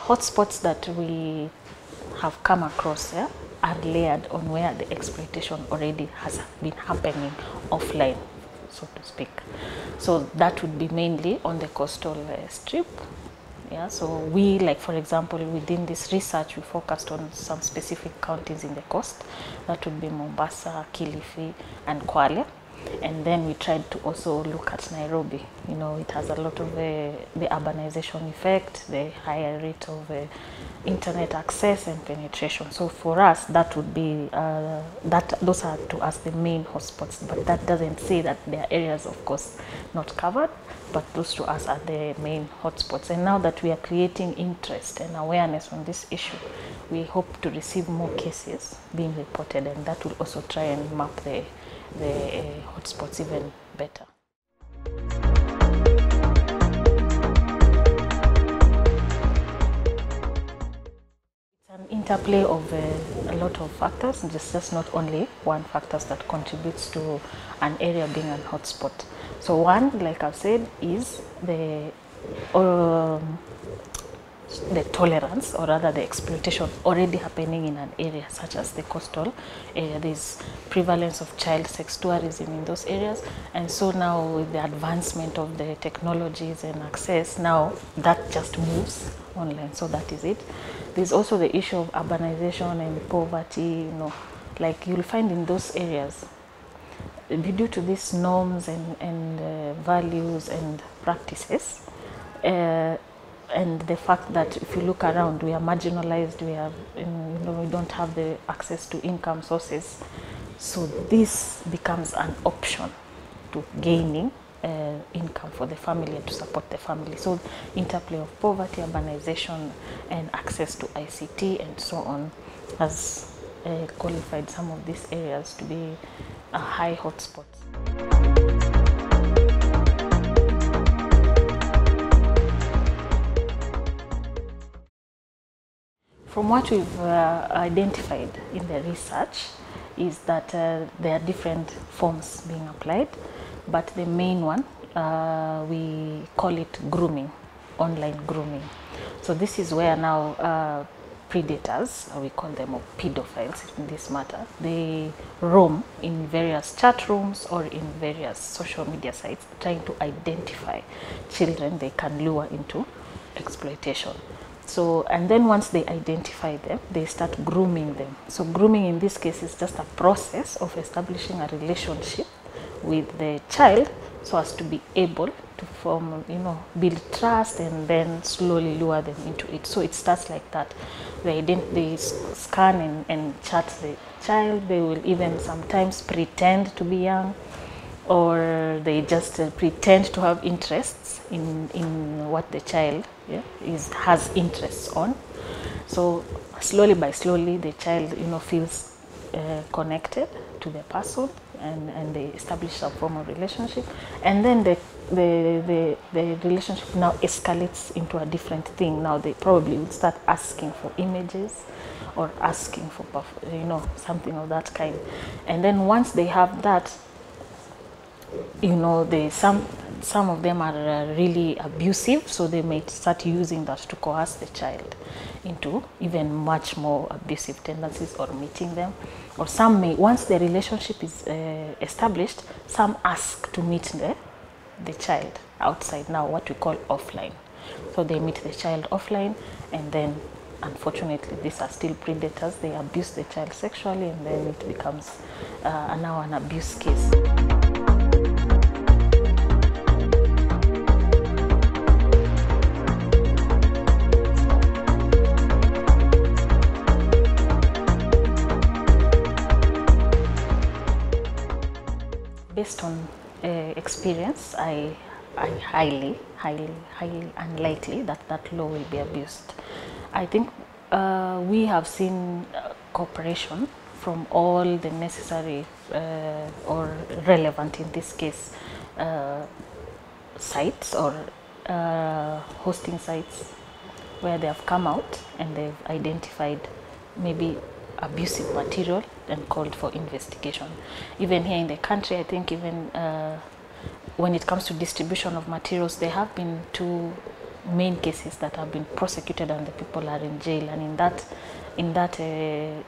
hotspots that we have come across are layered on where the exploitation already has been happening offline, so to speak. So that would be mainly on the coastal strip. Yeah, so we, like for example, within this research, we focused on some specific counties in the coast. That would be Mombasa, Kilifi, and Kwale. And then we tried to also look at Nairobi. You know, it has a lot of the urbanization effect, the higher rate of internet access and penetration. So for us, that would be, those are to us the main hotspots, but that doesn't say that there are areas, of course, not covered, but those to us are the main hotspots. And now that we are creating interest and awareness on this issue, we hope to receive more cases being reported, and that will also try and map the hotspots even better. It's an interplay of a lot of factors, just not only one factor that contributes to an area being an hotspot. So one, like I've said, is the tolerance, or rather the exploitation already happening in an area such as the coastal area. There's prevalence of child sex tourism in those areas, and so now with the advancement of the technologies and access, now that just moves online. So that is it. There's also the issue of urbanization and poverty. You know, like you'll find in those areas, due to these norms and values and practices, and the fact that if you look around, we are marginalized, we don't have the access to income sources. So this becomes an option to gaining income for the family and to support the family. So interplay of poverty, urbanization, and access to ICT and so on has qualified some of these areas to be high hotspots. From what we've identified in the research is that there are different forms being applied, but the main one, we call it grooming, online grooming. So this is where now predators, we call them, or pedophiles in this matter, they roam in various chat rooms or in various social media sites trying to identify children they can lure into exploitation. So, and then once they identify them, they start grooming them. So grooming in this case is just a process of establishing a relationship with the child so as to be able to form, build trust and then slowly lure them into it. So it starts like that. They scan and chat the child. They will even sometimes pretend to be young, or they just pretend to have interests in what the child has interests on. So slowly by slowly, the child feels connected to the person, and they establish some form of relationship, and then the relationship now escalates into a different thing. Now they probably would start asking for images or asking for something of that kind, and then once they have that, some of them are really abusive, so they may start using that to coerce the child into even much more abusive tendencies, or meeting them. Or some may, once the relationship is established, some ask to meet the child outside, now what we call offline. So they meet the child offline, and then unfortunately these are still predators. They abuse the child sexually, and then it becomes now an abuse case. Based on experience, I highly unlikely that law will be abused. I think we have seen cooperation from all the necessary or relevant, in this case, sites or hosting sites, where they have come out and they've identified maybe abusive material and called for investigation. Even here in the country, I think even when it comes to distribution of materials, there have been two main cases that have been prosecuted and the people are in jail. And in that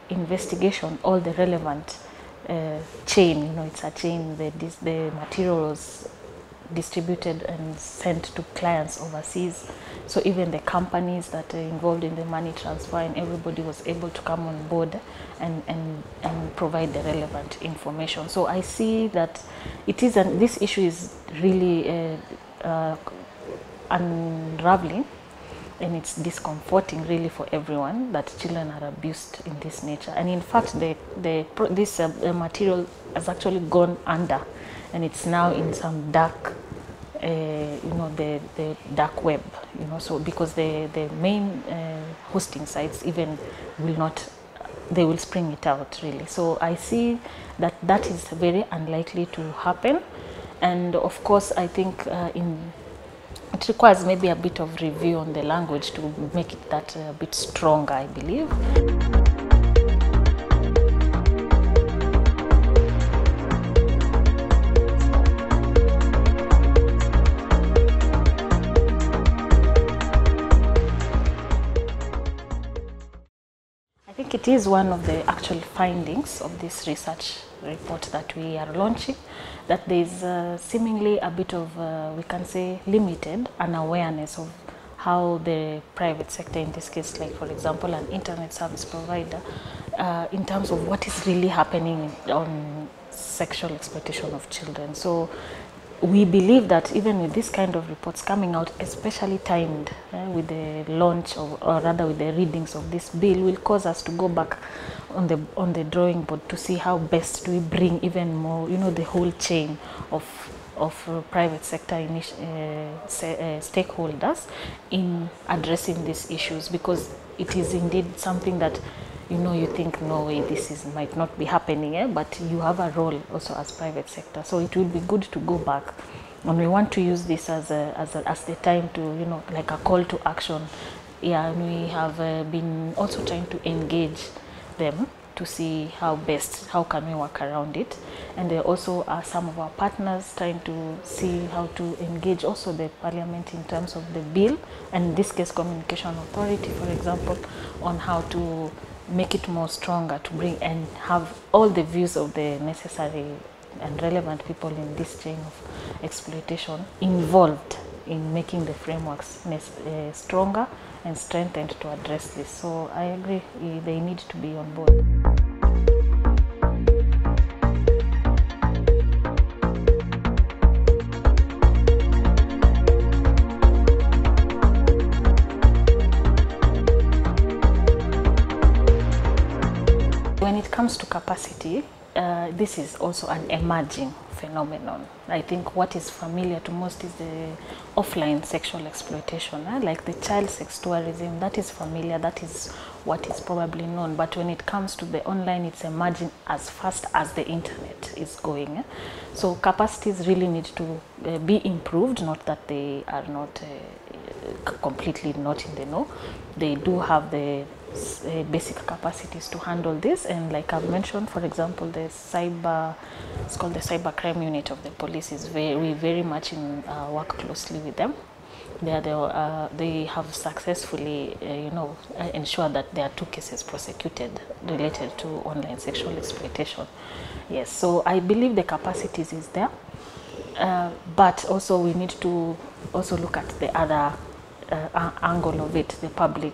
investigation, all the relevant chain, it's a chain. The material was distributed and sent to clients overseas. So even the companies that are involved in the money transfer, and everybody was able to come on board and provide the relevant information. So I see that this issue is really unraveling, and it's discomforting really for everyone that children are abused in this nature. And in fact, this material has actually gone under, and it's now in some dark, the dark web, so because the main hosting sites even they will spring it out really. So I see that is very unlikely to happen. And of course, I think it requires maybe a bit of review on the language to make it that a bit stronger, I believe. I think it is one of the actual findings of this research report that we are launching, that there is seemingly a bit of, we can say, limited unawareness of how the private sector, in this case, like for example, an internet service provider, in terms of what is really happening on sexual exploitation of children. So we believe that even with this kind of reports coming out, especially timed with the launch or rather with the readings of this bill, will cause us to go back on the drawing board to see how best do we bring even more, the whole chain of private sector stakeholders in addressing these issues, because it is indeed something that you think, no way, this might not be happening, but you have a role also as private sector. So it will be good to go back, and we want to use this as the time to, like a call to action. Yeah, and we have been also trying to engage them to see how can we work around it. And there also are some of our partners trying to see how to engage also the parliament in terms of the bill, and in this case Communication Authority, for example, on how to make it more stronger, to bring and have all the views of the necessary and relevant people in this chain of exploitation involved in making the frameworks stronger and strengthened to address this. So I agree, they need to be on board. When it comes to capacity, this is also an emerging phenomenon. I think what is familiar to most is the offline sexual exploitation, like the child sex tourism. That is familiar, that is what is probably known. But when it comes to the online, it's emerging as fast as the internet is going. So capacities really need to be improved, not that they are not completely not in the know. They do have the basic capacities to handle this, and like I've mentioned, for example, it's called the cyber crime unit of the police is very much in work closely with them. They have successfully ensured that there are 2 cases prosecuted related to online sexual exploitation. Yes, so I believe the capacities is there, but also we need to also look at the other angle of it, the public.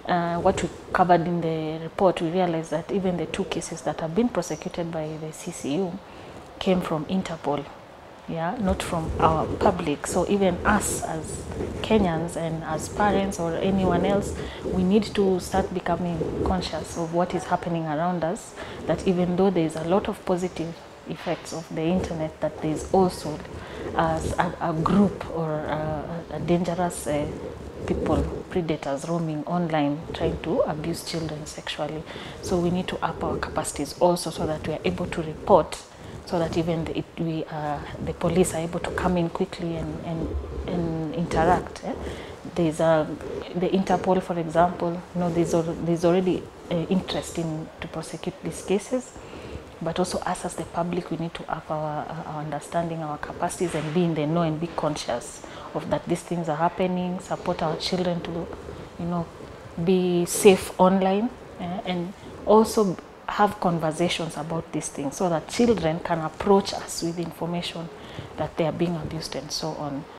What we covered in the report, we realized that even the 2 cases that have been prosecuted by the CCU came from Interpol, not from our public. So even us as Kenyans and as parents or anyone else, we need to start becoming conscious of what is happening around us, that even though there is a lot of positive effects of the internet, that there is also a group or a dangerous people, predators roaming online trying to abuse children sexually. So we need to up our capacities also, so that we are able to report, so that even the police are able to come in quickly and interact. There's the Interpol, for example, there's already interest to prosecute these cases. but also us as the public, we need to up our understanding, our capacities, and be in the know and be conscious of that these things are happening, support our children to, you know, be safe online, and also have conversations about these things so that children can approach us with information that they are being abused and so on.